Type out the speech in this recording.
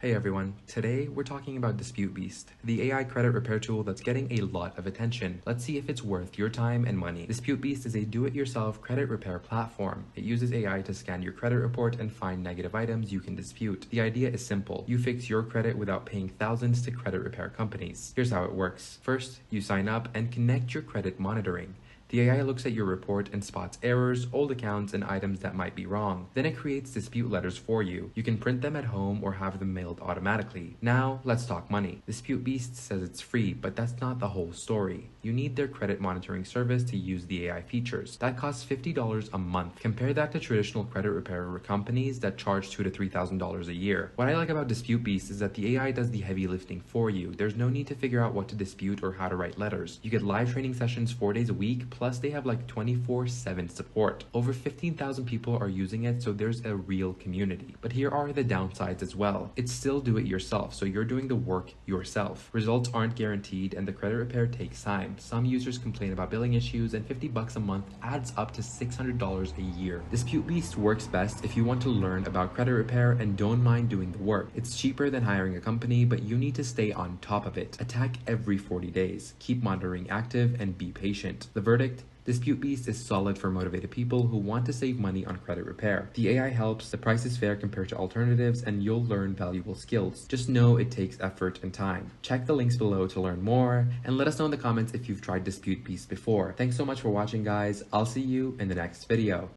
Hey everyone, today we're talking about Dispute Beast, the AI credit repair tool that's getting a lot of attention. Let's see if it's worth your time and money. Dispute Beast is a do-it-yourself credit repair platform. It uses AI to scan your credit report and find negative items you can dispute. The idea is simple. You fix your credit without paying thousands to credit repair companies. Here's how it works. First, you sign up and connect your credit monitoring. The AI looks at your report and spots errors, old accounts, and items that might be wrong. Then it creates dispute letters for you. You can print them at home or have them mailed automatically. Now, let's talk money. Dispute Beast says it's free, but that's not the whole story. You need their credit monitoring service to use the AI features. That costs $50 a month. Compare that to traditional credit repair companies that charge $2,000 to $3,000 a year. What I like about Dispute Beast is that the AI does the heavy lifting for you. There's no need to figure out what to dispute or how to write letters. You get live training sessions 4 days a week, plus they have like 24/7 support. Over 15,000 people are using it, so there's a real community. But here are the downsides as well. It's still do it yourself, so you're doing the work yourself. Results aren't guaranteed and the credit repair takes time. Some users complain about billing issues, and $50 a month adds up to $600 a year. Dispute Beast works best if you want to learn about credit repair and don't mind doing the work. It's cheaper than hiring a company, but you need to stay on top of it. Attack every 40 days. Keep monitoring active and be patient. The verdict? Dispute Beast is solid for motivated people who want to save money on credit repair. The AI helps, the price is fair compared to alternatives, and you'll learn valuable skills. Just know it takes effort and time. Check the links below to learn more, and let us know in the comments if you've tried Dispute Beast before. Thanks so much for watching, guys. I'll see you in the next video.